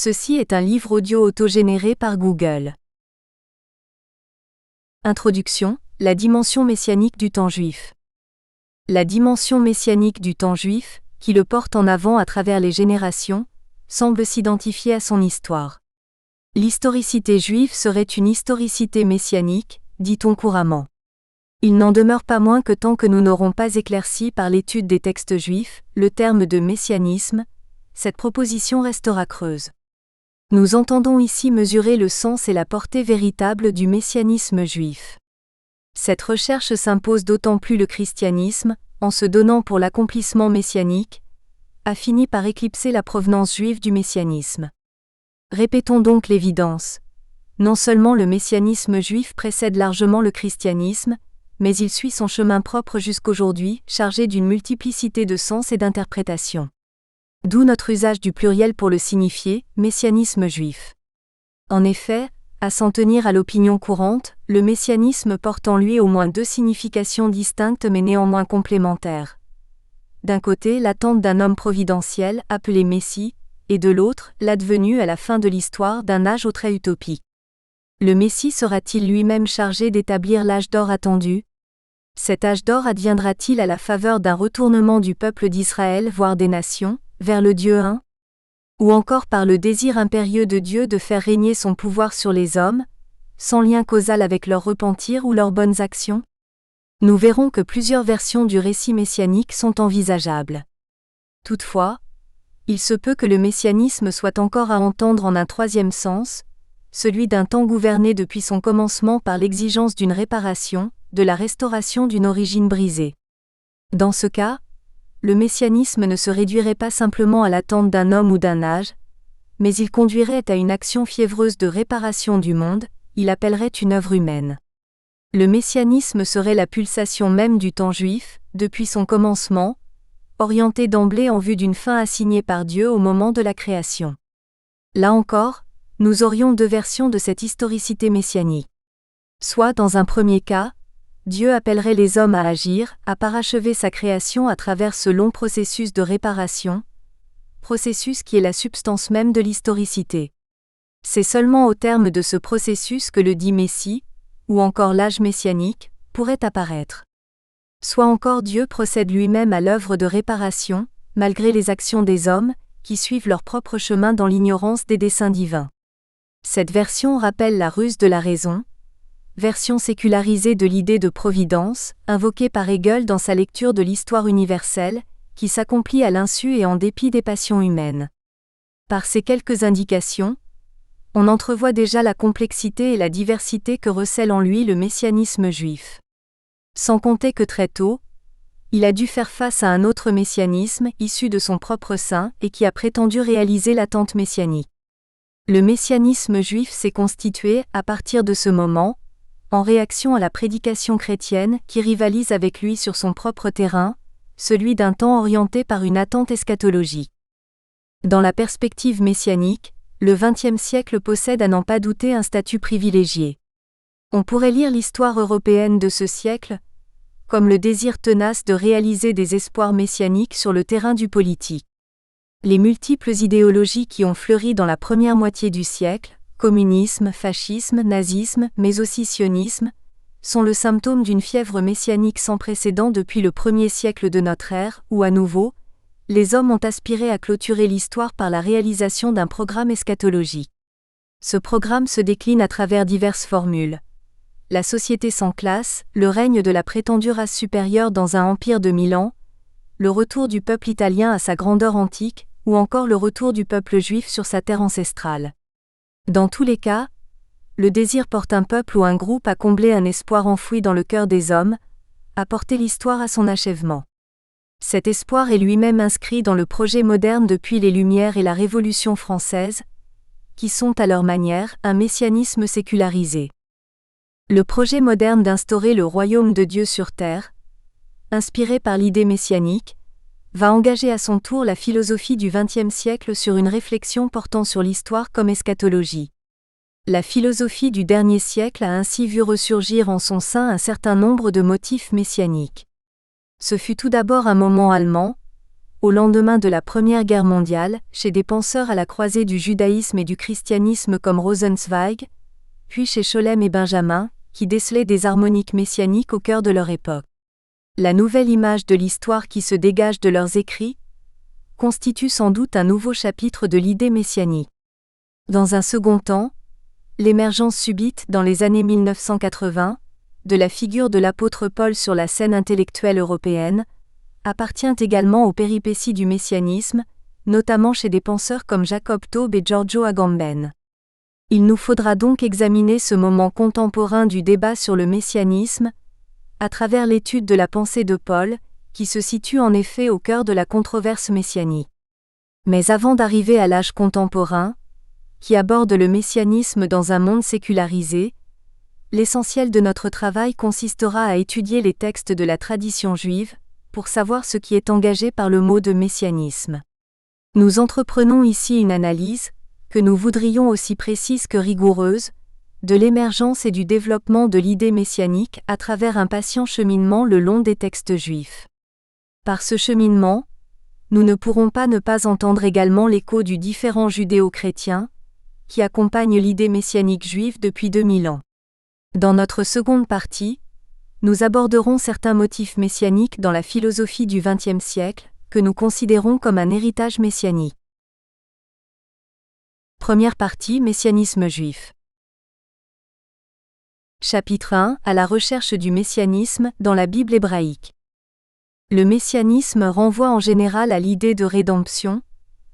Ceci est un livre audio autogénéré par Google. Introduction, la dimension messianique du temps juif. La dimension messianique du temps juif, qui le porte en avant à travers les générations, semble s'identifier à son histoire. L'historicité juive serait une historicité messianique, dit-on couramment. Il n'en demeure pas moins que tant que nous n'aurons pas éclairci par l'étude des textes juifs le terme de messianisme, cette proposition restera creuse. Nous entendons ici mesurer le sens et la portée véritable du messianisme juif. Cette recherche s'impose d'autant plus le christianisme, en se donnant pour l'accomplissement messianique, a fini par éclipser la provenance juive du messianisme. Répétons donc l'évidence. Non seulement le messianisme juif précède largement le christianisme, mais il suit son chemin propre jusqu'aujourd'hui, chargé d'une multiplicité de sens et d'interprétations. D'où notre usage du pluriel pour le signifier, messianisme juif. En effet, à s'en tenir à l'opinion courante, le messianisme porte en lui au moins deux significations distinctes mais néanmoins complémentaires. D'un côté, l'attente d'un homme providentiel, appelé Messie, et de l'autre, l'advenu à la fin de l'histoire d'un âge aux traits utopiques. Le Messie sera-t-il lui-même chargé d'établir l'âge d'or attendu ? Cet âge d'or adviendra-t-il à la faveur d'un retournement du peuple d'Israël voire des nations, vers le Dieu un ? Ou encore par le désir impérieux de Dieu de faire régner son pouvoir sur les hommes, sans lien causal avec leur repentir ou leurs bonnes actions ? Nous verrons que plusieurs versions du récit messianique sont envisageables. Toutefois, il se peut que le messianisme soit encore à entendre en un troisième sens, celui d'un temps gouverné depuis son commencement par l'exigence d'une réparation, de la restauration d'une origine brisée. Dans ce cas, le messianisme ne se réduirait pas simplement à l'attente d'un homme ou d'un âge, mais il conduirait à une action fiévreuse de réparation du monde, il appellerait une œuvre humaine. Le messianisme serait la pulsation même du temps juif, depuis son commencement, orienté d'emblée en vue d'une fin assignée par Dieu au moment de la création. Là encore, nous aurions deux versions de cette historicité messianique. Soit dans un premier cas, Dieu appellerait les hommes à agir, à parachever sa création à travers ce long processus de réparation, processus qui est la substance même de l'historicité. C'est seulement au terme de ce processus que le dit Messie, ou encore l'âge messianique, pourrait apparaître. Soit encore Dieu procède lui-même à l'œuvre de réparation, malgré les actions des hommes, qui suivent leur propre chemin dans l'ignorance des desseins divins. Cette version rappelle la ruse de la raison, version sécularisée de l'idée de providence, invoquée par Hegel dans sa lecture de l'histoire universelle, qui s'accomplit à l'insu et en dépit des passions humaines. Par ces quelques indications, on entrevoit déjà la complexité et la diversité que recèle en lui le messianisme juif. Sans compter que très tôt, il a dû faire face à un autre messianisme issu de son propre sein et qui a prétendu réaliser l'attente messianique. Le messianisme juif s'est constitué, à partir de ce moment, en réaction à la prédication chrétienne qui rivalise avec lui sur son propre terrain, celui d'un temps orienté par une attente eschatologique. Dans la perspective messianique, le XXe siècle possède à n'en pas douter un statut privilégié. On pourrait lire l'histoire européenne de ce siècle comme le désir tenace de réaliser des espoirs messianiques sur le terrain du politique. Les multiples idéologies qui ont fleuri dans la première moitié du siècle, communisme, fascisme, nazisme, mais aussi sionisme, sont le symptôme d'une fièvre messianique sans précédent depuis le premier siècle de notre ère, où à nouveau, les hommes ont aspiré à clôturer l'histoire par la réalisation d'un programme eschatologique. Ce programme se décline à travers diverses formules. La société sans classe, le règne de la prétendue race supérieure dans un empire de 1000 ans, le retour du peuple italien à sa grandeur antique, ou encore le retour du peuple juif sur sa terre ancestrale. Dans tous les cas, le désir porte un peuple ou un groupe à combler un espoir enfoui dans le cœur des hommes, à porter l'histoire à son achèvement. Cet espoir est lui-même inscrit dans le projet moderne depuis les Lumières et la Révolution française, qui sont à leur manière un messianisme sécularisé. Le projet moderne d'instaurer le royaume de Dieu sur terre, inspiré par l'idée messianique, va engager à son tour la philosophie du XXe siècle sur une réflexion portant sur l'histoire comme eschatologie. La philosophie du dernier siècle a ainsi vu ressurgir en son sein un certain nombre de motifs messianiques. Ce fut tout d'abord un moment allemand, au lendemain de la Première Guerre mondiale, chez des penseurs à la croisée du judaïsme et du christianisme comme Rosenzweig, puis chez Scholem et Benjamin, qui décelaient des harmoniques messianiques au cœur de leur époque. La nouvelle image de l'histoire qui se dégage de leurs écrits constitue sans doute un nouveau chapitre de l'idée messianique. Dans un second temps, l'émergence subite dans les années 1980 de la figure de l'apôtre Paul sur la scène intellectuelle européenne appartient également aux péripéties du messianisme, notamment chez des penseurs comme Jacob Taube et Giorgio Agamben. Il nous faudra donc examiner ce moment contemporain du débat sur le messianisme à travers l'étude de la pensée de Paul, qui se situe en effet au cœur de la controverse messianique. Mais avant d'arriver à l'âge contemporain, qui aborde le messianisme dans un monde sécularisé, l'essentiel de notre travail consistera à étudier les textes de la tradition juive, pour savoir ce qui est engagé par le mot de messianisme. Nous entreprenons ici une analyse, que nous voudrions aussi précise que rigoureuse, de l'émergence et du développement de l'idée messianique à travers un patient cheminement le long des textes juifs. Par ce cheminement, nous ne pourrons pas ne pas entendre également l'écho du différent judéo-chrétien, qui accompagne l'idée messianique juive depuis 2000 ans. Dans notre seconde partie, nous aborderons certains motifs messianiques dans la philosophie du XXe siècle, que nous considérons comme un héritage messianique. Première partie, messianisme juif. Chapitre 1, à la recherche du messianisme dans la Bible hébraïque. Le messianisme renvoie en général à l'idée de rédemption,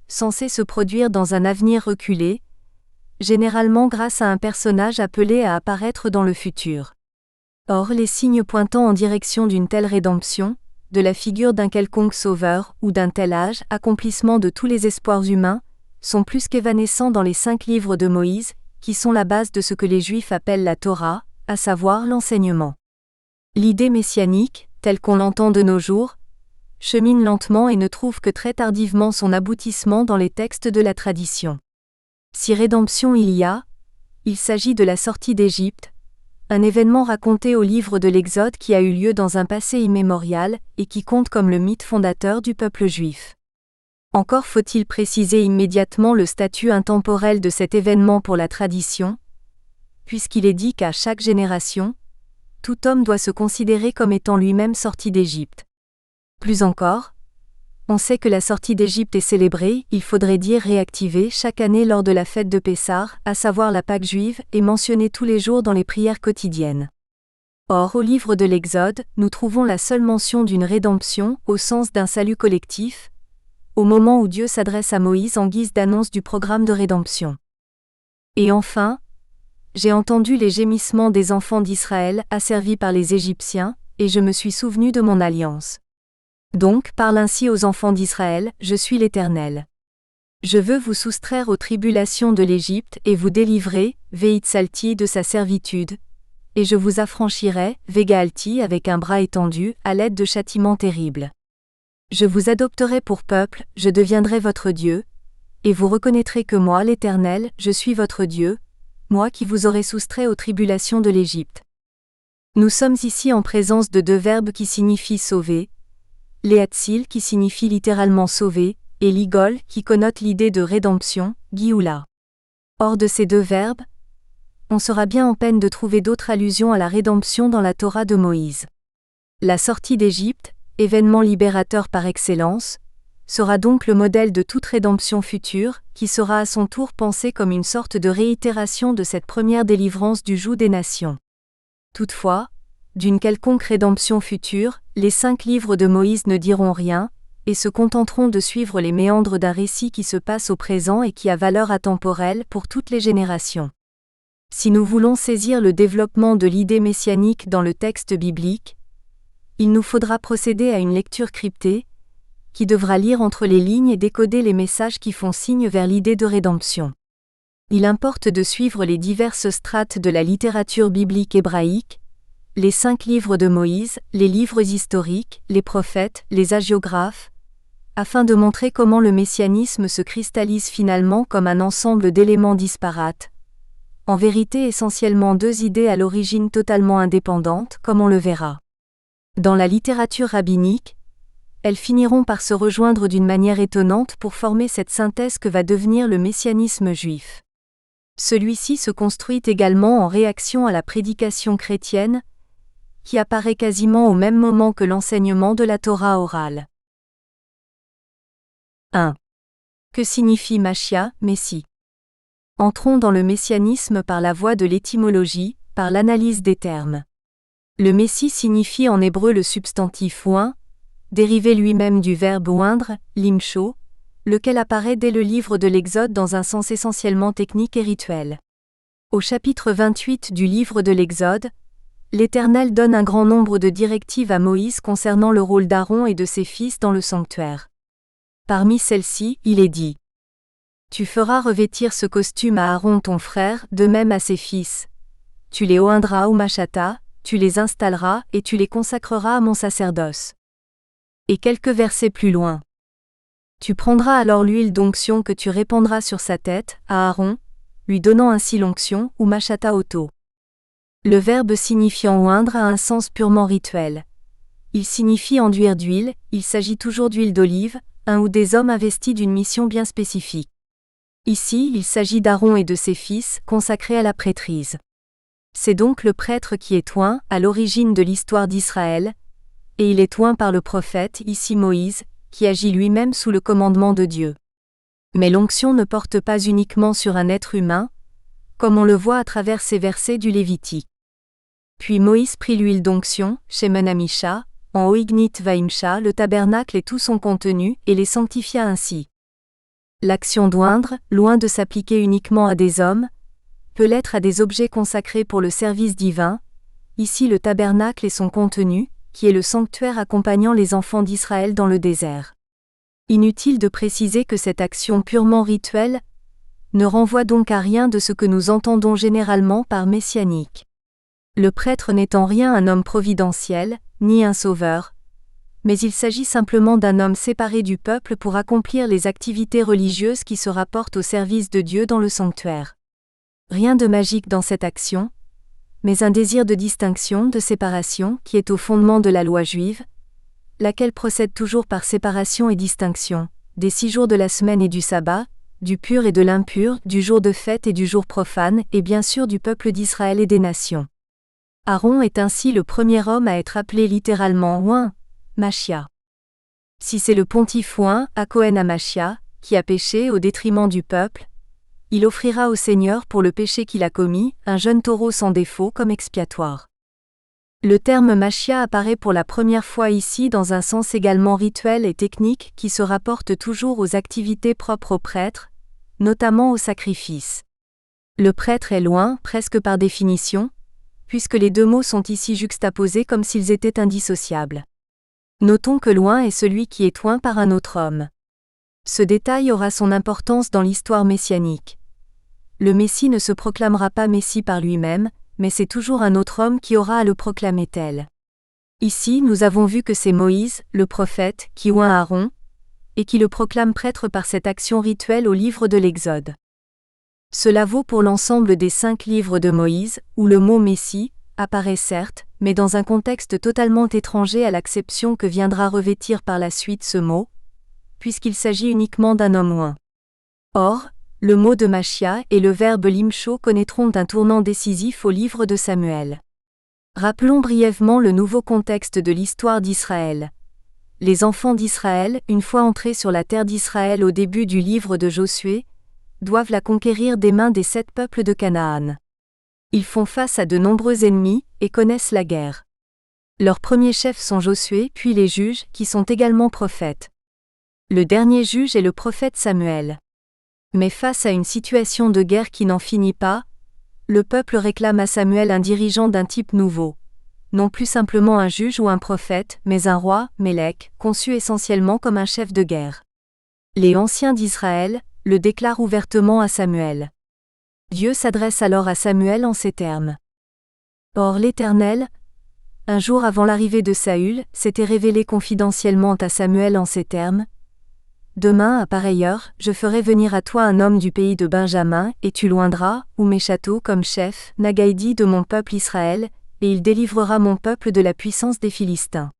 censée se produire dans un avenir reculé, généralement grâce à un personnage appelé à apparaître dans le futur. Or, les signes pointant en direction d'une telle rédemption, de la figure d'un quelconque sauveur ou d'un tel âge, accomplissement de tous les espoirs humains, sont plus qu'évanescents dans les 5 livres de Moïse, qui sont la base de ce que les Juifs appellent la Torah, à savoir l'enseignement. L'idée messianique, telle qu'on l'entend de nos jours, chemine lentement et ne trouve que très tardivement son aboutissement dans les textes de la tradition. Si rédemption il y a, il s'agit de la sortie d'Égypte, un événement raconté au livre de l'Exode qui a eu lieu dans un passé immémorial et qui compte comme le mythe fondateur du peuple juif. Encore faut-il préciser immédiatement le statut intemporel de cet événement pour la tradition, puisqu'il est dit qu'à chaque génération, tout homme doit se considérer comme étant lui-même sorti d'Égypte. Plus encore, on sait que la sortie d'Égypte est célébrée, il faudrait dire réactivée, chaque année lors de la fête de Pessah, à savoir la Pâque juive, et mentionnée tous les jours dans les prières quotidiennes. Or, au livre de l'Exode, nous trouvons la seule mention d'une rédemption, au sens d'un salut collectif, au moment où Dieu s'adresse à Moïse en guise d'annonce du programme de rédemption. Et enfin, j'ai entendu les gémissements des enfants d'Israël asservis par les Égyptiens, et je me suis souvenu de mon alliance. Donc, parle ainsi aux enfants d'Israël, je suis l'Éternel. Je veux vous soustraire aux tribulations de l'Égypte et vous délivrer, Veitsalti, de sa servitude, et je vous affranchirai, Vegaalti, avec un bras étendu, à l'aide de châtiments terribles. Je vous adopterai pour peuple, je deviendrai votre Dieu, et vous reconnaîtrez que moi, l'Éternel, je suis votre Dieu, moi qui vous aurai soustrait aux tribulations de l'Égypte. Nous sommes ici en présence de 2 verbes qui signifient sauver, Léatsil qui signifie littéralement sauver, et Ligol qui connote l'idée de rédemption, Gioula. Hors de ces 2 verbes, on sera bien en peine de trouver d'autres allusions à la rédemption dans la Torah de Moïse. La sortie d'Égypte, événement libérateur par excellence, sera donc le modèle de toute rédemption future, qui sera à son tour pensée comme une sorte de réitération de cette première délivrance du joug des nations. Toutefois, d'une quelconque rédemption future, les 5 livres de Moïse ne diront rien, et se contenteront de suivre les méandres d'un récit qui se passe au présent et qui a valeur atemporelle pour toutes les générations. Si nous voulons saisir le développement de l'idée messianique dans le texte biblique, il nous faudra procéder à une lecture cryptée, qui devra lire entre les lignes et décoder les messages qui font signe vers l'idée de rédemption. Il importe de suivre les diverses strates de la littérature biblique hébraïque, les 5 livres de Moïse, les livres historiques, les prophètes, les hagiographes, afin de montrer comment le messianisme se cristallise finalement comme un ensemble d'éléments disparates, en vérité essentiellement 2 idées à l'origine totalement indépendantes, comme on le verra. Dans la littérature rabbinique, elles finiront par se rejoindre d'une manière étonnante pour former cette synthèse que va devenir le messianisme juif. Celui-ci se construit également en réaction à la prédication chrétienne, qui apparaît quasiment au même moment que l'enseignement de la Torah orale. 1. Que signifie Machia, Messie? Entrons dans le messianisme par la voie de l'étymologie, par l'analyse des termes. Le Messie signifie en hébreu le substantif oint, dérivé lui-même du verbe oindre, limsho, lequel apparaît dès le livre de l'Exode dans un sens essentiellement technique et rituel. Au chapitre 28 du livre de l'Exode, l'Éternel donne un grand nombre de directives à Moïse concernant le rôle d'Aaron et de ses fils dans le sanctuaire. Parmi celles-ci, il est dit: Tu feras revêtir ce costume à Aaron ton frère, de même à ses fils. Tu les oindras au machata, tu les installeras et tu les consacreras à mon sacerdoce. Et quelques versets plus loin. Tu prendras alors l'huile d'onction que tu répandras sur sa tête, à Aaron, lui donnant ainsi l'onction, ou machata auto. Le verbe signifiant oindre a un sens purement rituel. Il signifie enduire d'huile, il s'agit toujours d'huile d'olive, un ou des hommes investis d'une mission bien spécifique. Ici, il s'agit d'Aaron et de ses fils, consacrés à la prêtrise. C'est donc le prêtre qui est oint, à l'origine de l'histoire d'Israël, et il est oint par le prophète, ici Moïse, qui agit lui-même sous le commandement de Dieu. Mais l'onction ne porte pas uniquement sur un être humain, comme on le voit à travers ces versets du Lévitique. Puis Moïse prit l'huile d'onction, Shemen Amisha, en Oignit Vaimsha, le tabernacle et tout son contenu, et les sanctifia ainsi. L'action d'oindre, loin de s'appliquer uniquement à des hommes, peut l'être à des objets consacrés pour le service divin, ici le tabernacle et son contenu, qui est le sanctuaire accompagnant les enfants d'Israël dans le désert. Inutile de préciser que cette action purement rituelle ne renvoie donc à rien de ce que nous entendons généralement par messianique. Le prêtre n'est en rien un homme providentiel, ni un sauveur, mais il s'agit simplement d'un homme séparé du peuple pour accomplir les activités religieuses qui se rapportent au service de Dieu dans le sanctuaire. Rien de magique dans cette action, mais un désir de distinction, de séparation, qui est au fondement de la loi juive, laquelle procède toujours par séparation et distinction, des 6 jours de la semaine et du sabbat, du pur et de l'impur, du jour de fête et du jour profane, et bien sûr du peuple d'Israël et des nations. Aaron est ainsi le premier homme à être appelé littéralement oint, Machia. Si c'est le pontife oint, à Cohen Machia, qui a péché au détriment du peuple, il offrira au Seigneur pour le péché qu'il a commis, un jeune taureau sans défaut comme expiatoire. Le terme Machia apparaît pour la première fois ici dans un sens également rituel et technique qui se rapporte toujours aux activités propres au prêtre, notamment au sacrifice. Le prêtre est loin, presque par définition, puisque les deux mots sont ici juxtaposés comme s'ils étaient indissociables. Notons que loin est celui qui est oint par un autre homme. Ce détail aura son importance dans l'histoire messianique. Le Messie ne se proclamera pas Messie par lui-même, mais c'est toujours un autre homme qui aura à le proclamer tel. Ici, nous avons vu que c'est Moïse, le prophète, qui oint Aaron, et qui le proclame prêtre par cette action rituelle au livre de l'Exode. Cela vaut pour l'ensemble des 5 livres de Moïse, où le mot Messie apparaît certes, mais dans un contexte totalement étranger à l'acception que viendra revêtir par la suite ce mot, puisqu'il s'agit uniquement d'un homme oint. Or, le mot de Machia et le verbe limsho connaîtront un tournant décisif au livre de Samuel. Rappelons brièvement le nouveau contexte de l'histoire d'Israël. Les enfants d'Israël, une fois entrés sur la terre d'Israël au début du livre de Josué, doivent la conquérir des mains des 7 peuples de Canaan. Ils font face à de nombreux ennemis et connaissent la guerre. Leurs premiers chefs sont Josué, puis les juges, qui sont également prophètes. Le dernier juge est le prophète Samuel. Mais face à une situation de guerre qui n'en finit pas, le peuple réclame à Samuel un dirigeant d'un type nouveau. Non plus simplement un juge ou un prophète, mais un roi, Mélec, conçu essentiellement comme un chef de guerre. Les anciens d'Israël le déclarent ouvertement à Samuel. Dieu s'adresse alors à Samuel en ces termes. Or l'Éternel, un jour avant l'arrivée de Saül, s'était révélé confidentiellement à Samuel en ces termes. Demain, à pareille heure, je ferai venir à toi un homme du pays de Benjamin, et tu l'oindras, ou mes châteaux comme chef, Nagaïdi de mon peuple Israël, et il délivrera mon peuple de la puissance des Philistins.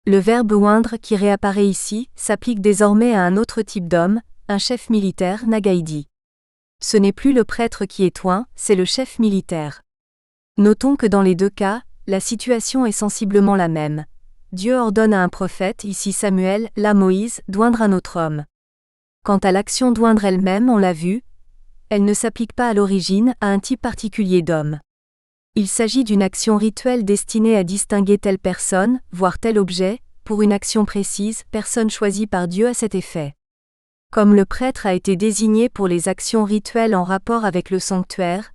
Le verbe oindre qui réapparaît ici s'applique désormais à un autre type d'homme, un chef militaire, Nagaïdi. Ce n'est plus le prêtre qui est oint, c'est le chef militaire. Notons que dans les deux cas, la situation est sensiblement la même. Dieu ordonne à un prophète, ici Samuel, là Moïse, d'oindre un autre homme. Quant à l'action d'oindre elle-même, on l'a vu, elle ne s'applique pas à l'origine à un type particulier d'homme. Il s'agit d'une action rituelle destinée à distinguer telle personne, voire tel objet, pour une action précise, personne choisie par Dieu à cet effet. Comme le prêtre a été désigné pour les actions rituelles en rapport avec le sanctuaire,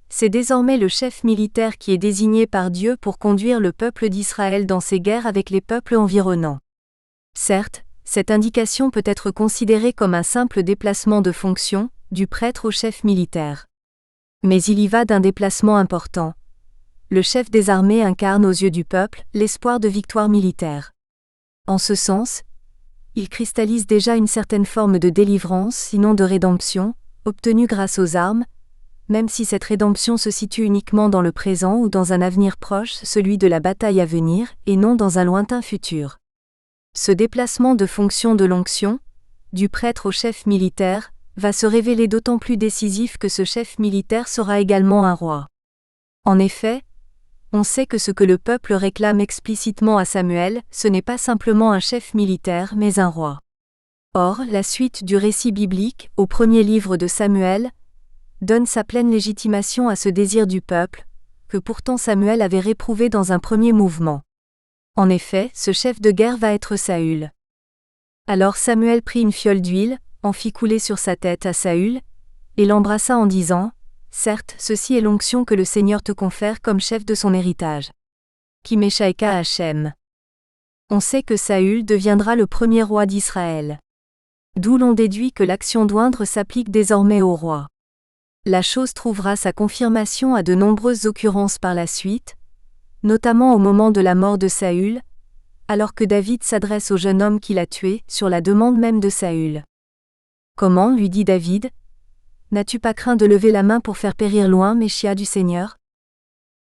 c'est désormais le chef militaire qui est désigné par Dieu pour conduire le peuple d'Israël dans ses guerres avec les peuples environnants. Certes, cette indication peut être considérée comme un simple déplacement de fonction, du prêtre au chef militaire. Mais il y va d'un déplacement important. Le chef des armées incarne aux yeux du peuple l'espoir de victoire militaire. En ce sens, il cristallise déjà une certaine forme de délivrance, sinon de rédemption, obtenue grâce aux armes, même si cette rédemption se situe uniquement dans le présent ou dans un avenir proche, celui de la bataille à venir, et non dans un lointain futur. Ce déplacement de fonction de l'onction, du prêtre au chef militaire, va se révéler d'autant plus décisif que ce chef militaire sera également un roi. En effet, on sait que ce que le peuple réclame explicitement à Samuel, ce n'est pas simplement un chef militaire mais un roi. Or, la suite du récit biblique, au premier livre de Samuel, donne sa pleine légitimation à ce désir du peuple, que pourtant Samuel avait réprouvé dans un premier mouvement. En effet, ce chef de guerre va être Saül. Alors Samuel prit une fiole d'huile, en fit couler sur sa tête à Saül, et l'embrassa en disant : « Certes, ceci est l'onction que le Seigneur te confère comme chef de son héritage. » Kimeshaïka Hachem. On sait que Saül deviendra le premier roi d'Israël. D'où l'on déduit que l'action d'oindre s'applique désormais au roi. La chose trouvera sa confirmation à de nombreuses occurrences par la suite, notamment au moment de la mort de Saül, alors que David s'adresse au jeune homme qui l'a tué, sur la demande même de Saül. Comment, lui dit David, n'as-tu pas craint de lever la main pour faire périr loin Méchia du Seigneur ?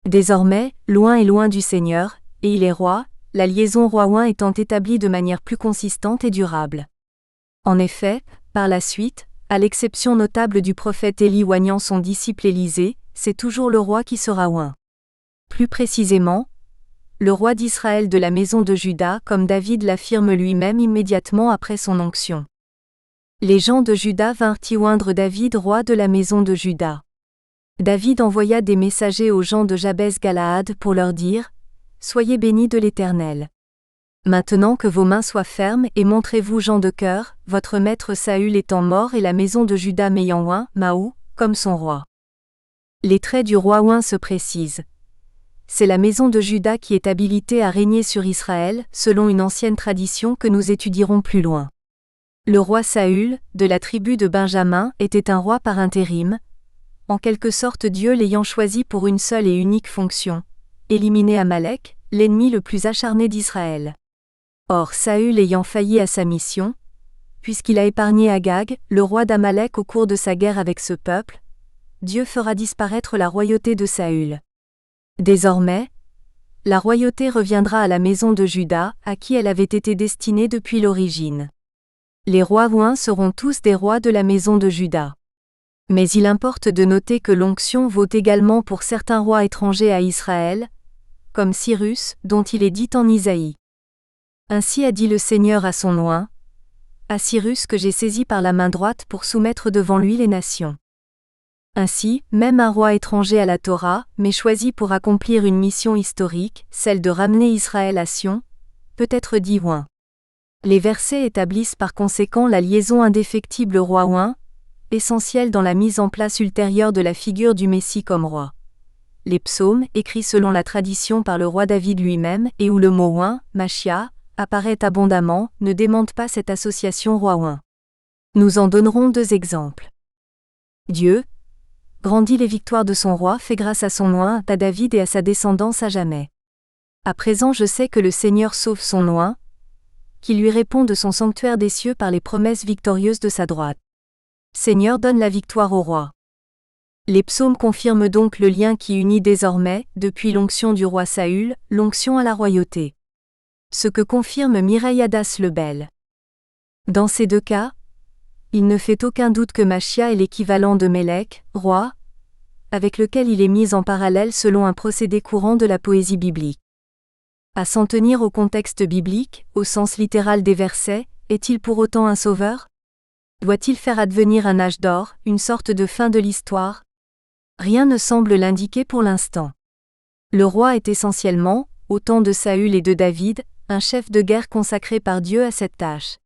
Désormais, loin est loin du Seigneur, et il est roi, la liaison roi-oint étant établie de manière plus consistante et durable. En effet, par la suite, à l'exception notable du prophète Élie oignant son disciple Élisée, c'est toujours le roi qui sera oint. Plus précisément, le roi d'Israël de la maison de Juda, comme David l'affirme lui-même immédiatement après son onction. Les gens de Juda vinrent y oindre David roi de la maison de Juda. David envoya des messagers aux gens de Jabès-Galaad pour leur dire : « Soyez bénis de l'Éternel. Maintenant que vos mains soient fermes et montrez-vous gens de cœur, votre maître Saül étant mort et la maison de Juda m'ayant oint, Maou, comme son roi. » Les traits du roi oint se précisent. C'est la maison de Juda qui est habilitée à régner sur Israël, selon une ancienne tradition que nous étudierons plus loin. Le roi Saül, de la tribu de Benjamin, était un roi par intérim, en quelque sorte Dieu l'ayant choisi pour une seule et unique fonction, éliminer Amalek, l'ennemi le plus acharné d'Israël. Or Saül ayant failli à sa mission, puisqu'il a épargné Agag, le roi d'Amalek au cours de sa guerre avec ce peuple, Dieu fera disparaître la royauté de Saül. Désormais, la royauté reviendra à la maison de Juda, à qui elle avait été destinée depuis l'origine. Les rois oints seront tous des rois de la maison de Juda. Mais il importe de noter que l'onction vaut également pour certains rois étrangers à Israël, comme Cyrus, dont il est dit en Isaïe. Ainsi a dit le Seigneur à son oint, à Cyrus que j'ai saisi par la main droite pour soumettre devant lui les nations. Ainsi, même un roi étranger à la Torah, mais choisi pour accomplir une mission historique, celle de ramener Israël à Sion, peut être dit oint. Les versets établissent par conséquent la liaison indéfectible roi-oint, essentielle dans la mise en place ultérieure de la figure du Messie comme roi. Les psaumes, écrits selon la tradition par le roi David lui-même, et où le mot oint, Machia, apparaît abondamment, ne démentent pas cette association roi-oint. Nous en donnerons deux exemples. Dieu grandit les victoires de son roi, fait grâce à son oint, à David et à sa descendance à jamais. À présent je sais que le Seigneur sauve son oint, qui lui répond de son sanctuaire des cieux par les promesses victorieuses de sa droite. Seigneur donne la victoire au roi. Les psaumes confirment donc le lien qui unit désormais, depuis l'onction du roi Saül, l'onction à la royauté. Ce que confirme Mireille Hadas-Lebel. Dans ces deux cas, il ne fait aucun doute que Machia est l'équivalent de Mélec, roi, avec lequel il est mis en parallèle selon un procédé courant de la poésie biblique. À s'en tenir au contexte biblique, au sens littéral des versets, est-il pour autant un sauveur? Doit-il faire advenir un âge d'or, une sorte de fin de l'histoire? Rien ne semble l'indiquer pour l'instant. Le roi est essentiellement, au temps de Saül et de David, un chef de guerre consacré par Dieu à cette tâche.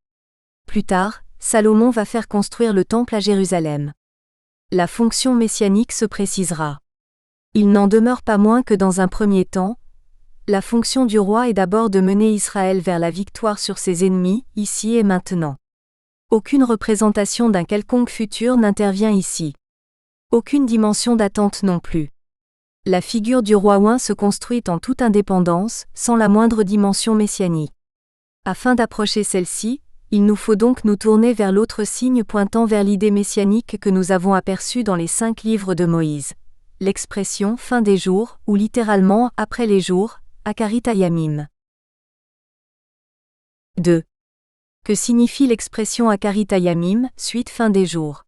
Plus tard, Salomon va faire construire le temple à Jérusalem. La fonction messianique se précisera. Il n'en demeure pas moins que dans un premier temps, la fonction du roi est d'abord de mener Israël vers la victoire sur ses ennemis, ici et maintenant. Aucune représentation d'un quelconque futur n'intervient ici. Aucune dimension d'attente non plus. La figure du roi oint se construit en toute indépendance, sans la moindre dimension messianique. Afin d'approcher celle-ci, il nous faut donc nous tourner vers l'autre signe pointant vers l'idée messianique que nous avons aperçue dans les 5 livres de Moïse. L'expression « fin des jours » ou littéralement « après les jours », Akarit Hayamim. 2. Que signifie l'expression Akarit Hayamim, suite fin des jours?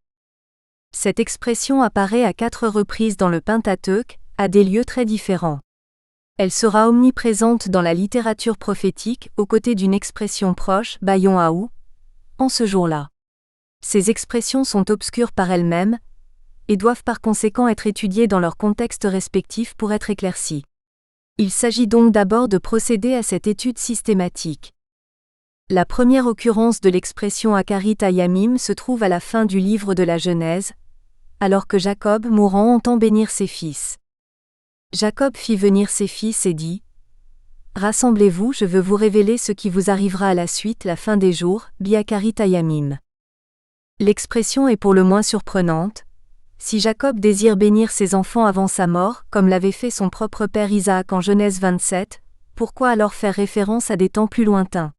Cette expression apparaît à 4 reprises dans le Pentateuque, à des lieux très différents. Elle sera omniprésente dans la littérature prophétique, aux côtés d'une expression proche, Bayon Aou, en ce jour-là. Ces expressions sont obscures par elles-mêmes, et doivent par conséquent être étudiées dans leur contexte respectif pour être éclaircies. Il s'agit donc d'abord de procéder à cette étude systématique. La première occurrence de l'expression Akarit Hayamim se trouve à la fin du livre de la Genèse, alors que Jacob, mourant, entend bénir ses fils. Jacob fit venir ses fils et dit : Rassemblez-vous, je veux vous révéler ce qui vous arrivera à la suite, la fin des jours, Bi-Akarit Hayamim. L'expression est pour le moins surprenante. Si Jacob désire bénir ses enfants avant sa mort, comme l'avait fait son propre père Isaac en Genèse 27, pourquoi alors faire référence à des temps plus lointains?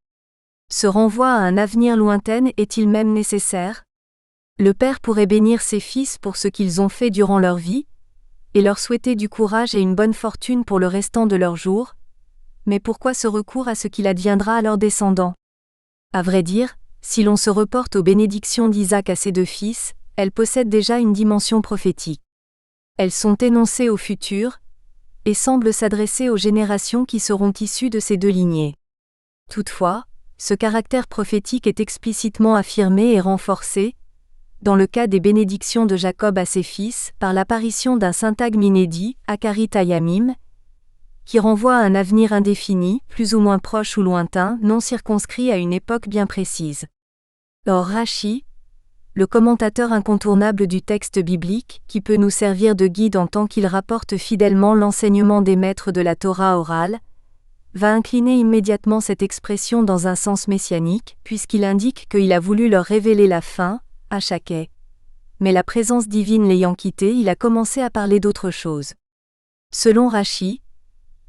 Ce renvoi à un avenir lointain est-il même nécessaire? Le père pourrait bénir ses fils pour ce qu'ils ont fait durant leur vie, et leur souhaiter du courage et une bonne fortune pour le restant de leurs jours, mais pourquoi ce recours à ce qu'il adviendra à leurs descendants? À vrai dire, si l'on se reporte aux bénédictions d'Isaac à ses 2 fils, elles possèdent déjà une dimension prophétique. Elles sont énoncées au futur, et semblent s'adresser aux générations qui seront issues de ces 2 lignées. Toutefois, ce caractère prophétique est explicitement affirmé et renforcé, dans le cas des bénédictions de Jacob à ses fils, par l'apparition d'un syntagme inédit, Akarit Hayamim, qui renvoie à un avenir indéfini, plus ou moins proche ou lointain, non circonscrit à une époque bien précise. Or Rashi, le commentateur incontournable du texte biblique, qui peut nous servir de guide en tant qu'il rapporte fidèlement l'enseignement des maîtres de la Torah orale, va incliner immédiatement cette expression dans un sens messianique, puisqu'il indique qu'il a voulu leur révéler la fin, à Chaquet. Mais la présence divine l'ayant quitté, il a commencé à parler d'autre chose. Selon Rashi,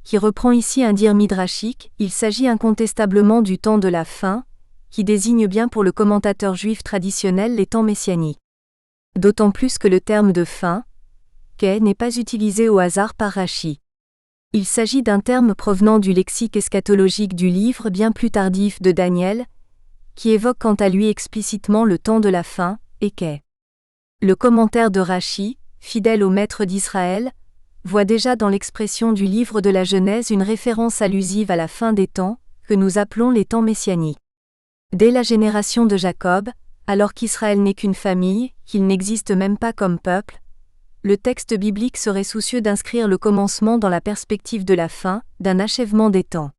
qui reprend ici un dire midrashique, il s'agit incontestablement du temps de la fin, qui désigne bien pour le commentateur juif traditionnel les temps messianiques. D'autant plus que le terme de fin, qu'est, n'est pas utilisé au hasard par Rashi. Il s'agit d'un terme provenant du lexique eschatologique du livre bien plus tardif de Daniel, qui évoque quant à lui explicitement le temps de la fin, et qu'est. Le commentaire de Rashi, fidèle au maître d'Israël, voit déjà dans l'expression du livre de la Genèse une référence allusive à la fin des temps, que nous appelons les temps messianiques. Dès la génération de Jacob, alors qu'Israël n'est qu'une famille, qu'il n'existe même pas comme peuple, le texte biblique serait soucieux d'inscrire le commencement dans la perspective de la fin, d'un achèvement des temps.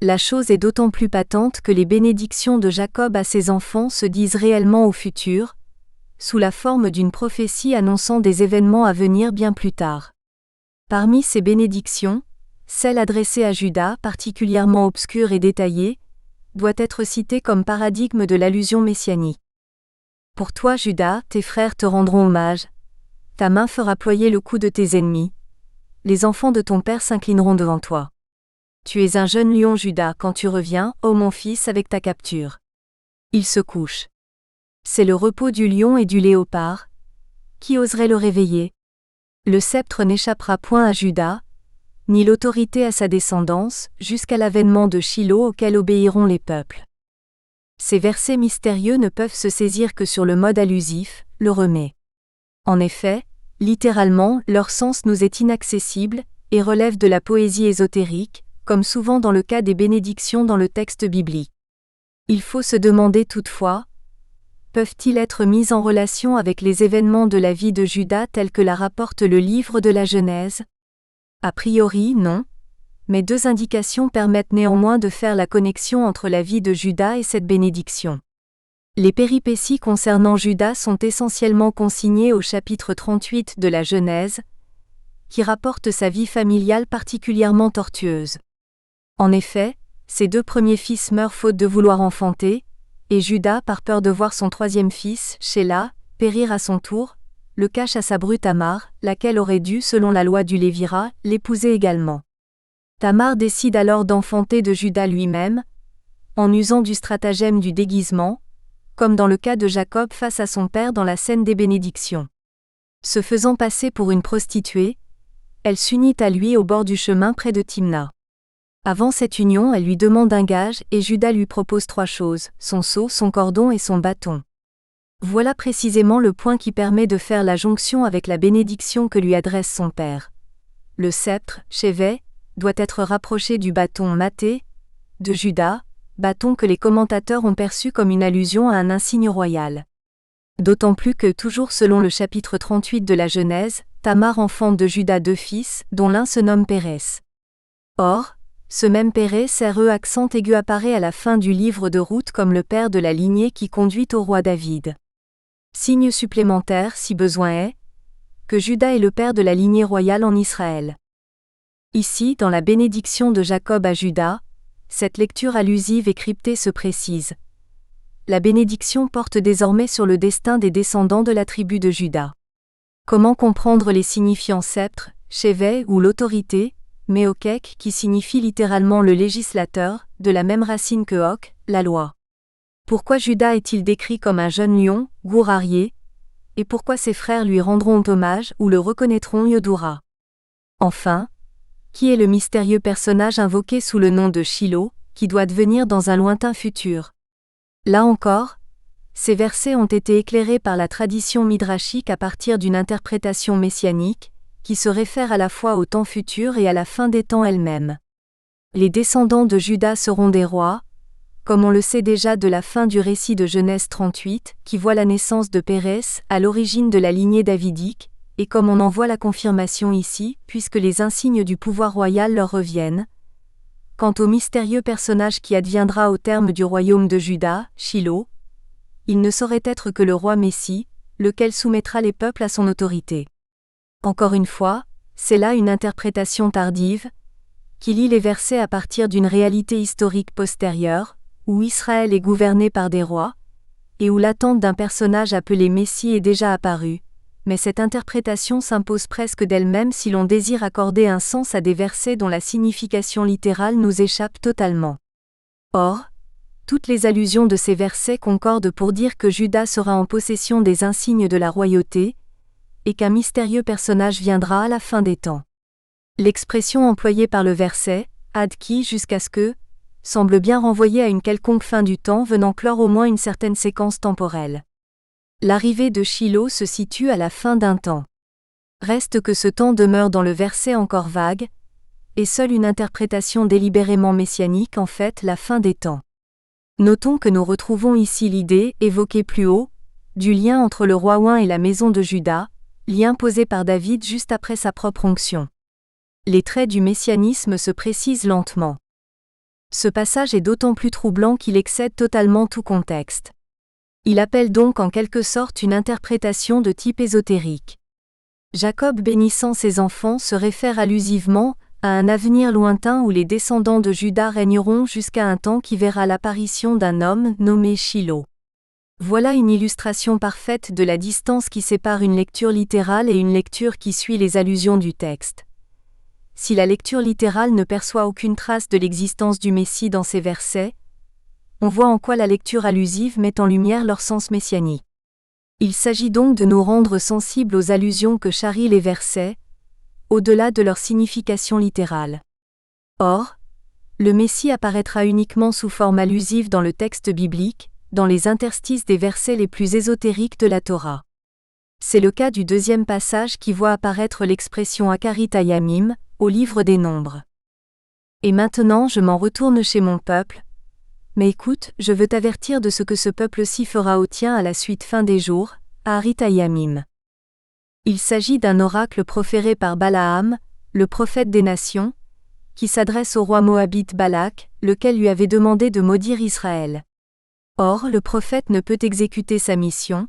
La chose est d'autant plus patente que les bénédictions de Jacob à ses enfants se disent réellement au futur, sous la forme d'une prophétie annonçant des événements à venir bien plus tard. Parmi ces bénédictions, celle adressée à Juda, particulièrement obscure et détaillée, doit être citée comme paradigme de l'allusion messianique. Pour toi, Juda, tes frères te rendront hommage, ta main fera ployer le cou de tes ennemis, les enfants de ton père s'inclineront devant toi. Tu es un jeune lion, Juda, quand tu reviens, ô mon fils, avec ta capture. Il se couche. C'est le repos du lion et du léopard. Qui oserait le réveiller? Le sceptre n'échappera point à Juda, ni l'autorité à sa descendance, jusqu'à l'avènement de Shilo auquel obéiront les peuples. Ces versets mystérieux ne peuvent se saisir que sur le mode allusif, le remet. En effet, littéralement, leur sens nous est inaccessible, et relève de la poésie ésotérique, comme souvent dans le cas des bénédictions dans le texte biblique. Il faut se demander toutefois, peuvent-ils être mis en relation avec les événements de la vie de Juda tels que la rapporte le livre de la Genèse ? A priori, non, mais deux indications permettent néanmoins de faire la connexion entre la vie de Juda et cette bénédiction. Les péripéties concernant Juda sont essentiellement consignées au chapitre 38 de la Genèse, qui rapporte sa vie familiale particulièrement tortueuse. En effet, ses deux premiers fils meurent faute de vouloir enfanter, et Juda, par peur de voir son troisième fils, Shéla, périr à son tour, le cache à sa bru Tamar, laquelle aurait dû, selon la loi du Lévira, l'épouser également. Tamar décide alors d'enfanter de Juda lui-même, en usant du stratagème du déguisement, comme dans le cas de Jacob face à son père dans la scène des bénédictions. Se faisant passer pour une prostituée, elle s'unit à lui au bord du chemin près de Timna. Avant cette union, elle lui demande un gage et Juda lui propose 3 choses, son seau, son cordon et son bâton. Voilà précisément le point qui permet de faire la jonction avec la bénédiction que lui adresse son père. Le sceptre, Shevet, doit être rapproché du bâton Maté, de Juda, bâton que les commentateurs ont perçu comme une allusion à un insigne royal. D'autant plus que, toujours selon le chapitre 38 de la Genèse, Tamar enfante de Juda 2 fils, dont l'un se nomme Pérès. Or, ce même Pérès, accent aigu apparaît à la fin du livre de Ruth comme le père de la lignée qui conduit au roi David. Signe supplémentaire, si besoin est, que Juda est le père de la lignée royale en Israël. Ici, dans la bénédiction de Jacob à Juda, cette lecture allusive et cryptée se précise. La bénédiction porte désormais sur le destin des descendants de la tribu de Juda. Comment comprendre les signifiants sceptre, Shevet ou l'autorité, Meokek qui signifie littéralement le législateur, de la même racine que Ok, la loi. Pourquoi Juda est-il décrit comme un jeune lion, gourarié, et pourquoi ses frères lui rendront hommage ou le reconnaîtront Yodura? Enfin, qui est le mystérieux personnage invoqué sous le nom de Shilo, qui doit devenir dans un lointain futur? Là encore, ces versets ont été éclairés par la tradition midrashique à partir d'une interprétation messianique, qui se réfère à la fois au temps futur et à la fin des temps elle-même. Les descendants de Juda seront des rois, comme on le sait déjà de la fin du récit de Genèse 38, qui voit la naissance de Pérès, à l'origine de la lignée davidique, et comme on en voit la confirmation ici, puisque les insignes du pouvoir royal leur reviennent. Quant au mystérieux personnage qui adviendra au terme du royaume de Juda, Shilo, il ne saurait être que le roi Messie, lequel soumettra les peuples à son autorité. Encore une fois, c'est là une interprétation tardive, qui lit les versets à partir d'une réalité historique postérieure, où Israël est gouverné par des rois, et où l'attente d'un personnage appelé Messie est déjà apparue, mais cette interprétation s'impose presque d'elle-même si l'on désire accorder un sens à des versets dont la signification littérale nous échappe totalement. Or, toutes les allusions de ces versets concordent pour dire que Juda sera en possession des insignes de la royauté, et qu'un mystérieux personnage viendra à la fin des temps. L'expression employée par le verset, ad qui jusqu'à ce que, semble bien renvoyer à une quelconque fin du temps venant clore au moins une certaine séquence temporelle. L'arrivée de Shilo se situe à la fin d'un temps. Reste que ce temps demeure dans le verset encore vague, et seule une interprétation délibérément messianique en fait la fin des temps. Notons que nous retrouvons ici l'idée, évoquée plus haut, du lien entre le roi Ouin et la maison de Juda, lien posé par David juste après sa propre onction. Les traits du messianisme se précisent lentement. Ce passage est d'autant plus troublant qu'il excède totalement tout contexte. Il appelle donc en quelque sorte une interprétation de type ésotérique. Jacob bénissant ses enfants se réfère allusivement à un avenir lointain où les descendants de Juda régneront jusqu'à un temps qui verra l'apparition d'un homme nommé Shilo. Voilà une illustration parfaite de la distance qui sépare une lecture littérale et une lecture qui suit les allusions du texte. Si la lecture littérale ne perçoit aucune trace de l'existence du Messie dans ces versets, on voit en quoi la lecture allusive met en lumière leur sens messianique. Il s'agit donc de nous rendre sensibles aux allusions que charrient les versets, au-delà de leur signification littérale. Or, le Messie apparaîtra uniquement sous forme allusive dans le texte biblique, dans les interstices des versets les plus ésotériques de la Torah. C'est le cas du deuxième passage qui voit apparaître l'expression Akarit Hayamim, au livre des Nombres. Et maintenant je m'en retourne chez mon peuple. Mais écoute, je veux t'avertir de ce que ce peuple-ci fera au tien à la suite fin des jours, Aharit Hayamim. Il s'agit d'un oracle proféré par Balaam, le prophète des nations, qui s'adresse au roi moabite Balak, lequel lui avait demandé de maudire Israël. Or, le prophète ne peut exécuter sa mission,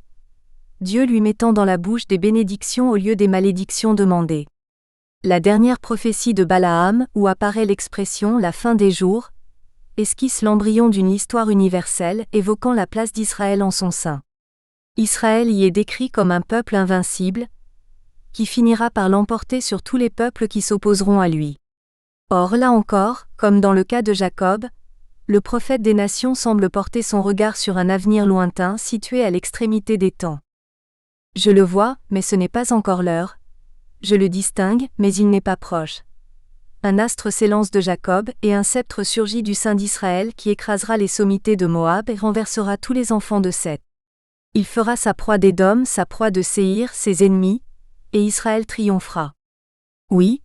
Dieu lui mettant dans la bouche des bénédictions au lieu des malédictions demandées. La dernière prophétie de Balaam, où apparaît l'expression « la fin des jours », esquisse l'embryon d'une histoire universelle évoquant la place d'Israël en son sein. Israël y est décrit comme un peuple invincible, qui finira par l'emporter sur tous les peuples qui s'opposeront à lui. Or là encore, comme dans le cas de Jacob, le prophète des nations semble porter son regard sur un avenir lointain situé à l'extrémité des temps. Je le vois, mais ce n'est pas encore l'heure. Je le distingue, mais il n'est pas proche. Un astre s'élance de Jacob, et un sceptre surgit du sein d'Israël qui écrasera les sommités de Moab et renversera tous les enfants de Seth. Il fera sa proie d'Édom, sa proie de Séhir, ses ennemis, et Israël triomphera. Oui,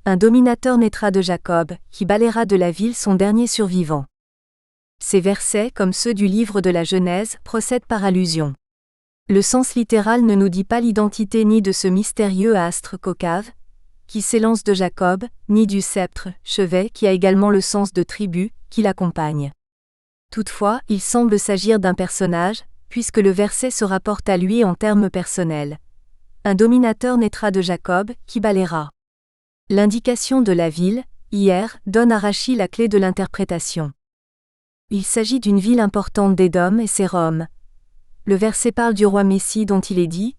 un dominateur naîtra de Jacob, qui balayera de la ville son dernier survivant. Ces versets, comme ceux du livre de la Genèse, procèdent par allusion. Le sens littéral ne nous dit pas l'identité ni de ce mystérieux astre concave, qui s'élance de Jacob, ni du sceptre, chevet qui a également le sens de tribu, qui l'accompagne. Toutefois, il semble s'agir d'un personnage, puisque le verset se rapporte à lui en termes personnels. Un dominateur naîtra de Jacob, qui balayera. L'indication de la ville, hier, donne à Rachi la clé de l'interprétation. Il s'agit d'une ville importante d'Édom et c'est Rome. Le verset parle du roi Messie dont il est dit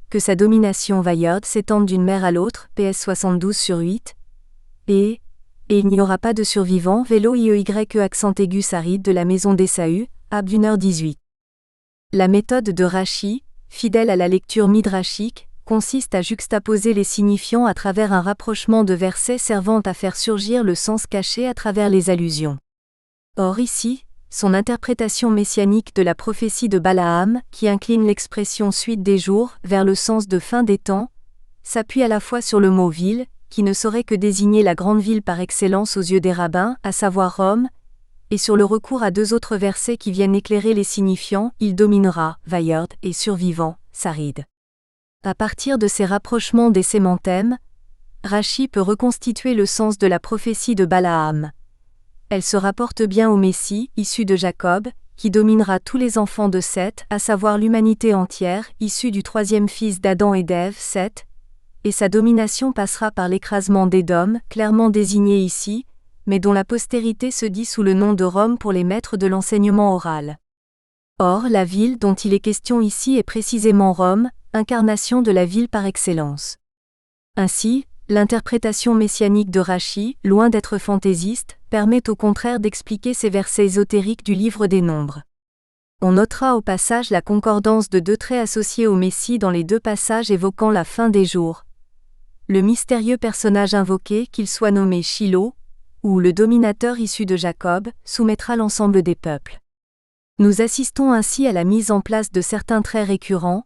que sa domination va s'étendre d'une mer à l'autre, PS 72/8, et il n'y aura pas de survivants, vélo IEY accent aigu saride de la maison d'Ésaü, Ab 1h18. La méthode de Rachi, fidèle à la lecture midrashique, consiste à juxtaposer les signifiants à travers un rapprochement de versets servant à faire surgir le sens caché à travers les allusions. Or ici, son interprétation messianique de la prophétie de Balaam, qui incline l'expression suite des jours vers le sens de fin des temps, s'appuie à la fois sur le mot ville, qui ne saurait que désigner la grande ville par excellence aux yeux des rabbins, à savoir Rome, et sur le recours à deux autres versets qui viennent éclairer les signifiants, il dominera, Vayard, et survivant, Saride. À partir de ces rapprochements des sémantèmes, Rachi peut reconstituer le sens de la prophétie de Balaam. Elle se rapporte bien au Messie, issu de Jacob, qui dominera tous les enfants de Seth, à savoir l'humanité entière, issue du troisième fils d'Adam et d'Ève, Seth, et sa domination passera par l'écrasement d'Édom, clairement désigné ici, mais dont la postérité se dit sous le nom de Rome pour les maîtres de l'enseignement oral. Or, la ville dont il est question ici est précisément Rome, incarnation de la ville par excellence. Ainsi, l'interprétation messianique de Rachi, loin d'être fantaisiste, permet au contraire d'expliquer ces versets ésotériques du livre des Nombres. On notera au passage la concordance de deux traits associés au Messie dans les deux passages évoquant la fin des jours. Le mystérieux personnage invoqué, qu'il soit nommé Shilo, ou le dominateur issu de Jacob, soumettra l'ensemble des peuples. Nous assistons ainsi à la mise en place de certains traits récurrents,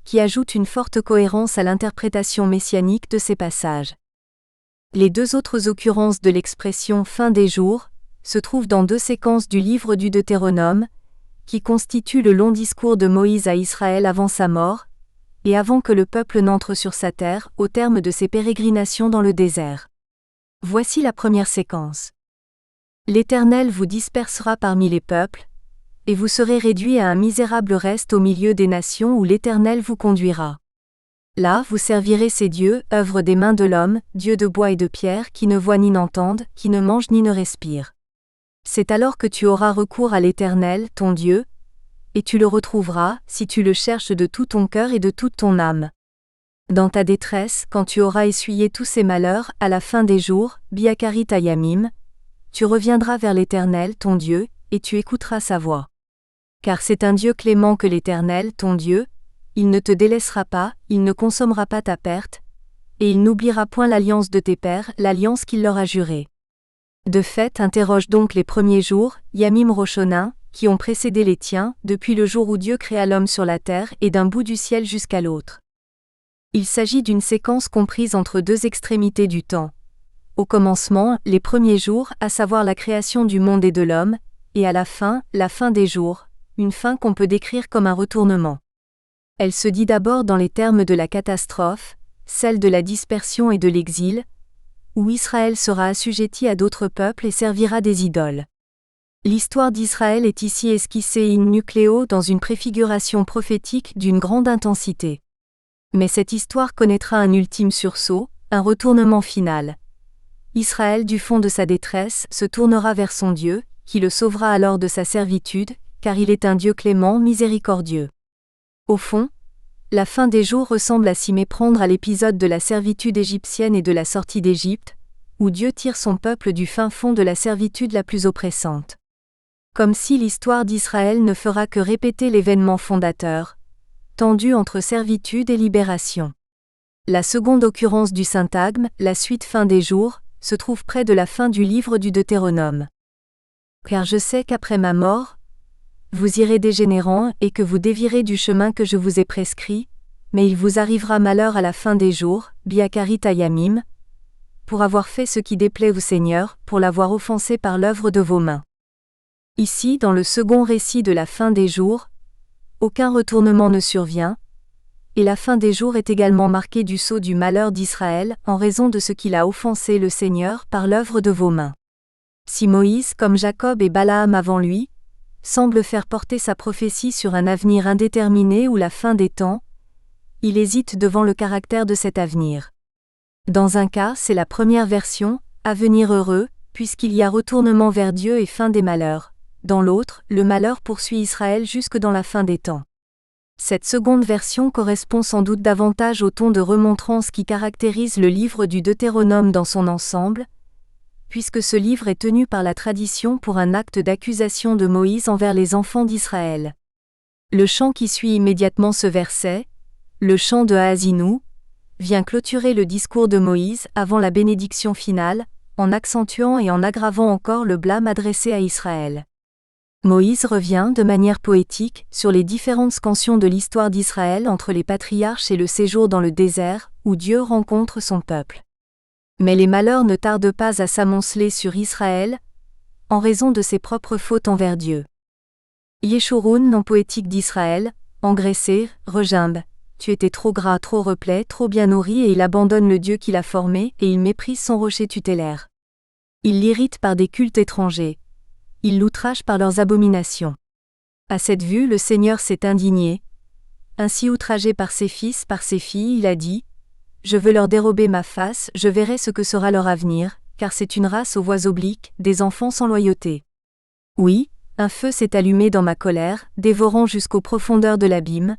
qui ajoutent une forte cohérence à l'interprétation messianique de ces passages. Les deux autres occurrences de l'expression « fin des jours » se trouvent dans deux séquences du livre du Deutéronome, qui constituent le long discours de Moïse à Israël avant sa mort, et avant que le peuple n'entre sur sa terre, au terme de ses pérégrinations dans le désert. Voici la première séquence. L'Éternel vous dispersera parmi les peuples, et vous serez réduits à un misérable reste au milieu des nations où l'Éternel vous conduira. Là, vous servirez ces dieux, œuvre des mains de l'homme, dieux de bois et de pierre, qui ne voient ni n'entendent, qui ne mangent ni ne respirent. C'est alors que tu auras recours à l'Éternel, ton Dieu, et tu le retrouveras, si tu le cherches de tout ton cœur et de toute ton âme. Dans ta détresse, quand tu auras essuyé tous ces malheurs, à la fin des jours, Biakarit Hayamim, tu reviendras vers l'Éternel, ton Dieu, et tu écouteras sa voix. Car c'est un Dieu clément que l'Éternel, ton Dieu, il ne te délaissera pas, il ne consommera pas ta perte, et il n'oubliera point l'alliance de tes pères, l'alliance qu'il leur a jurée. De fait, interroge donc les premiers jours, Yamim Roshonim, qui ont précédé les tiens, depuis le jour où Dieu créa l'homme sur la terre et d'un bout du ciel jusqu'à l'autre. Il s'agit d'une séquence comprise entre deux extrémités du temps. Au commencement, les premiers jours, à savoir la création du monde et de l'homme, et à la fin des jours, une fin qu'on peut décrire comme un retournement. Elle se dit d'abord dans les termes de la catastrophe, celle de la dispersion et de l'exil, où Israël sera assujetti à d'autres peuples et servira des idoles. L'histoire d'Israël est ici esquissée in nucléo dans une préfiguration prophétique d'une grande intensité. Mais cette histoire connaîtra un ultime sursaut, un retournement final. Israël, du fond de sa détresse, se tournera vers son Dieu, qui le sauvera alors de sa servitude, car il est un Dieu clément, miséricordieux. Au fond, la fin des jours ressemble à s'y méprendre à l'épisode de la servitude égyptienne et de la sortie d'Égypte, où Dieu tire son peuple du fin fond de la servitude la plus oppressante. Comme si l'histoire d'Israël ne fera que répéter l'événement fondateur, tendu entre servitude et libération. La seconde occurrence du syntagme, la suite fin des jours, se trouve près de la fin du livre du Deutéronome. Car je sais qu'après ma mort, vous irez dégénérant et que vous dévierez du chemin que je vous ai prescrit, mais il vous arrivera malheur à la fin des jours, Biakarit Ayamim, pour avoir fait ce qui déplaît au Seigneur, pour l'avoir offensé par l'œuvre de vos mains. Ici, dans le second récit de la fin des jours, aucun retournement ne survient, et la fin des jours est également marquée du sceau du malheur d'Israël en raison de ce qu'il a offensé le Seigneur par l'œuvre de vos mains. Si Moïse, comme Jacob et Balaam avant lui, semble faire porter sa prophétie sur un avenir indéterminé ou la fin des temps, il hésite devant le caractère de cet avenir. Dans un cas, c'est la première version, avenir heureux, puisqu'il y a retournement vers Dieu et fin des malheurs. Dans l'autre, le malheur poursuit Israël jusque dans la fin des temps. Cette seconde version correspond sans doute davantage au ton de remontrance qui caractérise le livre du Deutéronome dans son ensemble, puisque ce livre est tenu par la tradition pour un acte d'accusation de Moïse envers les enfants d'Israël. Le chant qui suit immédiatement ce verset, le chant de Haazinu, vient clôturer le discours de Moïse avant la bénédiction finale, en accentuant et en aggravant encore le blâme adressé à Israël. Moïse revient, de manière poétique, sur les différentes scansions de l'histoire d'Israël entre les patriarches et le séjour dans le désert, où Dieu rencontre son peuple. Mais les malheurs ne tardent pas à s'amonceler sur Israël, en raison de ses propres fautes envers Dieu. Yeshurun, nom poétique d'Israël, engraissé, regimbe. Tu étais trop gras, trop replet, trop bien nourri et il abandonne le Dieu qui l'a formé et il méprise son rocher tutélaire. Il l'irrite par des cultes étrangers. Il l'outrage par leurs abominations. À cette vue, le Seigneur s'est indigné. Ainsi outragé par ses fils, par ses filles, il a dit : Je veux leur dérober ma face, je verrai ce que sera leur avenir, car c'est une race aux voies obliques, des enfants sans loyauté. Oui, un feu s'est allumé dans ma colère, dévorant jusqu'aux profondeurs de l'abîme.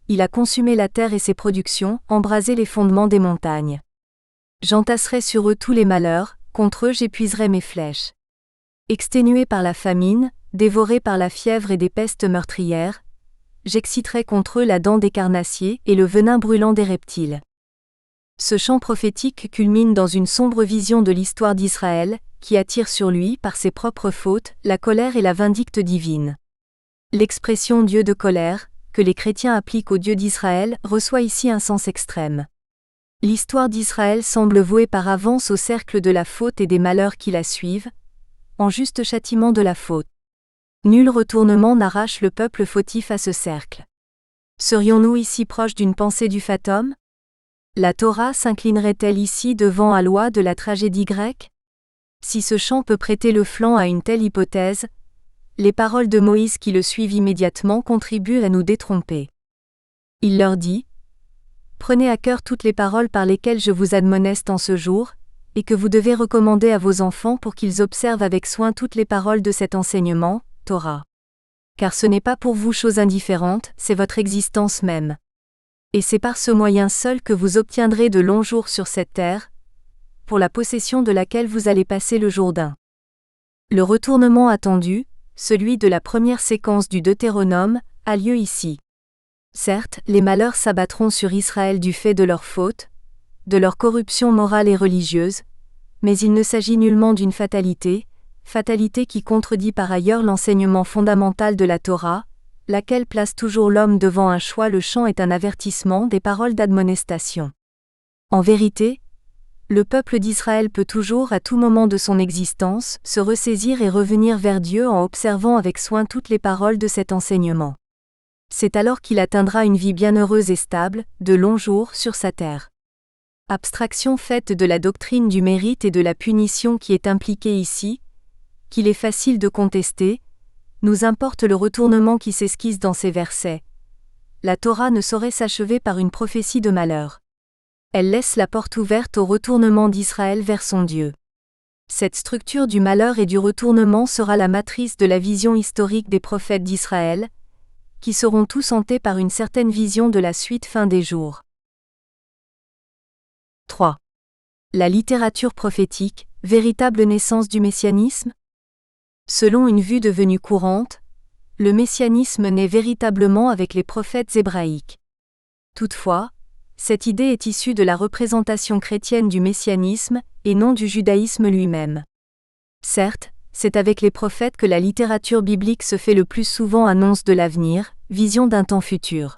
Il a consumé la terre et ses productions, embrasé les fondements des montagnes. J'entasserai sur eux tous les malheurs, contre eux j'épuiserai mes flèches. Exténué par la famine, dévoré par la fièvre et des pestes meurtrières, j'exciterai contre eux la dent des carnassiers et le venin brûlant des reptiles. Ce chant prophétique culmine dans une sombre vision de l'histoire d'Israël, qui attire sur lui, par ses propres fautes, la colère et la vindicte divine. L'expression Dieu de colère, que les chrétiens appliquent au Dieu d'Israël, reçoit ici un sens extrême. L'histoire d'Israël semble vouée par avance au cercle de la faute et des malheurs qui la suivent, en juste châtiment de la faute. Nul retournement n'arrache le peuple fautif à ce cercle. Serions-nous ici proches d'une pensée du fatum ? La Torah s'inclinerait-elle ici devant la loi de la tragédie grecque ? Si ce chant peut prêter le flanc à une telle hypothèse, les paroles de Moïse qui le suivent immédiatement contribuent à nous détromper. Il leur dit : Prenez à cœur toutes les paroles par lesquelles je vous admoneste en ce jour, et que vous devez recommander à vos enfants pour qu'ils observent avec soin toutes les paroles de cet enseignement, Torah. Car ce n'est pas pour vous chose indifférente, c'est votre existence même. Et c'est par ce moyen seul que vous obtiendrez de longs jours sur cette terre, pour la possession de laquelle vous allez passer le Jourdain. Le retournement attendu, celui de la première séquence du Deutéronome, a lieu ici. Certes, les malheurs s'abattront sur Israël du fait de leurs fautes, de leur corruption morale et religieuse, mais il ne s'agit nullement d'une fatalité qui contredit par ailleurs l'enseignement fondamental de la Torah, laquelle place toujours l'homme devant un choix. Le chant est un avertissement, des paroles d'admonestation. En vérité, le peuple d'Israël peut toujours, à tout moment de son existence, se ressaisir et revenir vers Dieu en observant avec soin toutes les paroles de cet enseignement. C'est alors qu'il atteindra une vie bienheureuse et stable, de longs jours sur sa terre. Abstraction faite de la doctrine du mérite et de la punition qui est impliquée ici, qu'il est facile de contester, nous importe le retournement qui s'esquisse dans ces versets. La Torah ne saurait s'achever par une prophétie de malheur. Elle laisse la porte ouverte au retournement d'Israël vers son Dieu. Cette structure du malheur et du retournement sera la matrice de la vision historique des prophètes d'Israël, qui seront tous hantés par une certaine vision de la suite fin des jours. 3. La littérature prophétique, véritable naissance du messianisme ? Selon une vue devenue courante, le messianisme naît véritablement avec les prophètes hébraïques. Toutefois, cette idée est issue de la représentation chrétienne du messianisme et non du judaïsme lui-même. Certes, c'est avec les prophètes que la littérature biblique se fait le plus souvent annonce de l'avenir, vision d'un temps futur.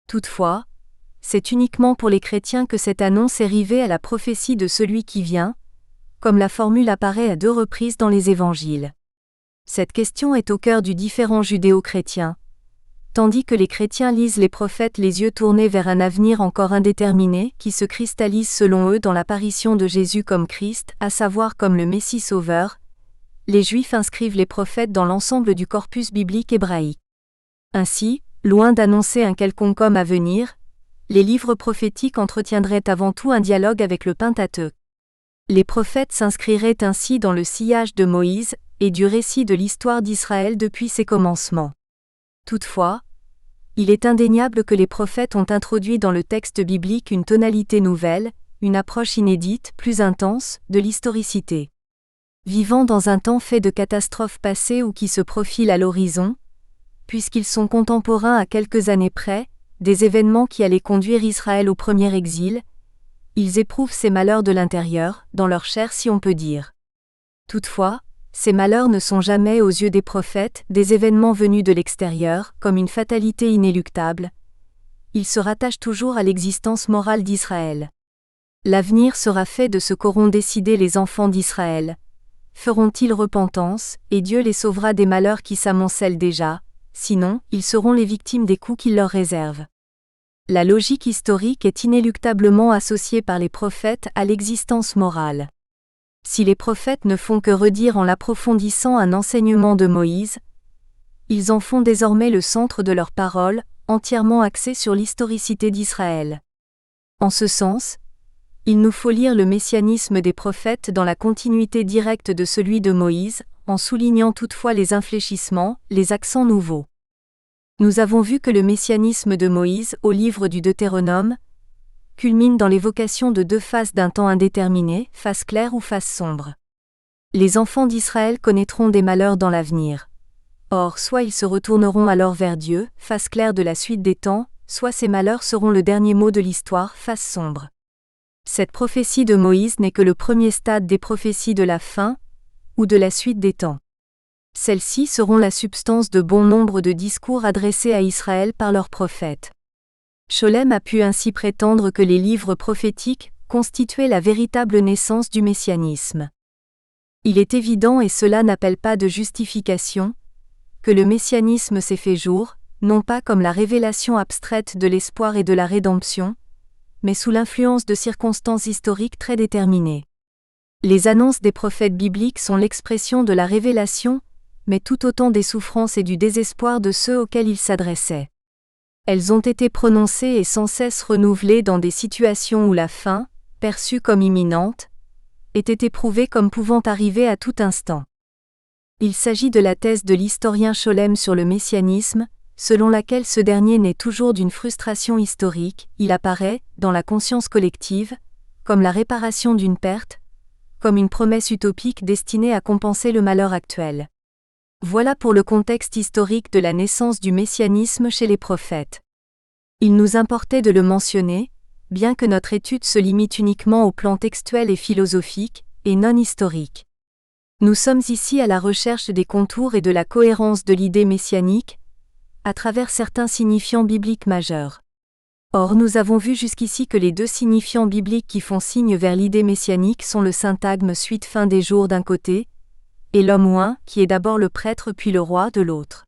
Toutefois, c'est uniquement pour les chrétiens que cette annonce est rivée à la prophétie de celui qui vient, comme la formule apparaît à 2 reprises dans les évangiles. Cette question est au cœur du différend judéo-chrétien, tandis que les chrétiens lisent les prophètes les yeux tournés vers un avenir encore indéterminé qui se cristallise selon eux dans l'apparition de Jésus comme Christ, à savoir comme le Messie sauveur. Les Juifs inscrivent les prophètes dans l'ensemble du corpus biblique hébraïque. Ainsi, loin d'annoncer un quelconque homme à venir, les livres prophétiques entretiendraient avant tout un dialogue avec le Pentateuque. Les prophètes s'inscriraient ainsi dans le sillage de Moïse et du récit de l'histoire d'Israël depuis ses commencements. Toutefois, il est indéniable que les prophètes ont introduit dans le texte biblique une tonalité nouvelle, une approche inédite, plus intense, de l'historicité. Vivant dans un temps fait de catastrophes passées ou qui se profilent à l'horizon, puisqu'ils sont contemporains à quelques années près, des événements qui allaient conduire Israël au premier exil, ils éprouvent ces malheurs de l'intérieur, dans leur chair si on peut dire. Toutefois, ces malheurs ne sont jamais aux yeux des prophètes des événements venus de l'extérieur, comme une fatalité inéluctable. Ils se rattachent toujours à l'existence morale d'Israël. L'avenir sera fait de ce qu'auront décidé les enfants d'Israël. Feront-ils repentance, et Dieu les sauvera des malheurs qui s'amoncellent déjà, sinon, ils seront les victimes des coups qu'il leur réserve. La logique historique est inéluctablement associée par les prophètes à l'existence morale. Si les prophètes ne font que redire en l'approfondissant un enseignement de Moïse, ils en font désormais le centre de leurs paroles, entièrement axées sur l'historicité d'Israël. En ce sens, il nous faut lire le messianisme des prophètes dans la continuité directe de celui de Moïse, en soulignant toutefois les infléchissements, les accents nouveaux. Nous avons vu que le messianisme de Moïse, au livre du Deutéronome, culmine dans l'évocation de 2 phases d'un temps indéterminé, phase claire ou phase sombre. Les enfants d'Israël connaîtront des malheurs dans l'avenir. Or, soit ils se retourneront alors vers Dieu, phase claire de la suite des temps, soit ces malheurs seront le dernier mot de l'histoire, phase sombre. Cette prophétie de Moïse n'est que le premier stade des prophéties de la fin, ou de la suite des temps. Celles-ci seront la substance de bon nombre de discours adressés à Israël par leurs prophètes. Scholem a pu ainsi prétendre que les livres prophétiques constituaient la véritable naissance du messianisme. Il est évident, et cela n'appelle pas de justification, que le messianisme s'est fait jour, non pas comme la révélation abstraite de l'espoir et de la rédemption, mais sous l'influence de circonstances historiques très déterminées. Les annonces des prophètes bibliques sont l'expression de la révélation, mais tout autant des souffrances et du désespoir de ceux auxquels ils s'adressaient. Elles ont été prononcées et sans cesse renouvelées dans des situations où la fin, perçue comme imminente, était éprouvée comme pouvant arriver à tout instant. Il s'agit de la thèse de l'historien Scholem sur le messianisme, selon laquelle ce dernier naît toujours d'une frustration historique. Il apparaît, dans la conscience collective, comme la réparation d'une perte, comme une promesse utopique destinée à compenser le malheur actuel. Voilà pour le contexte historique de la naissance du messianisme chez les prophètes. Il nous importait de le mentionner, bien que notre étude se limite uniquement au plan textuel et philosophique, et non historique. Nous sommes ici à la recherche des contours et de la cohérence de l'idée messianique, à travers certains signifiants bibliques majeurs. Or nous avons vu jusqu'ici que les deux signifiants bibliques qui font signe vers l'idée messianique sont le syntagme suite fin des jours d'un côté, et l'homme oint, qui est d'abord le prêtre puis le roi de l'autre.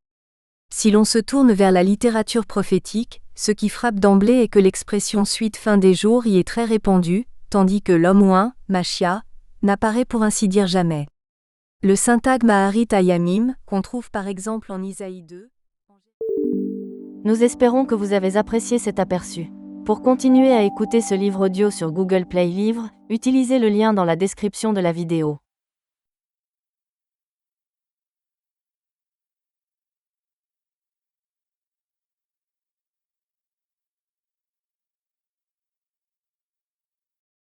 Si l'on se tourne vers la littérature prophétique, ce qui frappe d'emblée est que l'expression suite fin des jours y est très répandue, tandis que l'homme oint, Machia, n'apparaît pour ainsi dire jamais. Le syntagme Aharit Ayamim, qu'on trouve par exemple en Isaïe 2. Nous espérons que vous avez apprécié cet aperçu. Pour continuer à écouter ce livre audio sur Google Play Livres, utilisez le lien dans la description de la vidéo.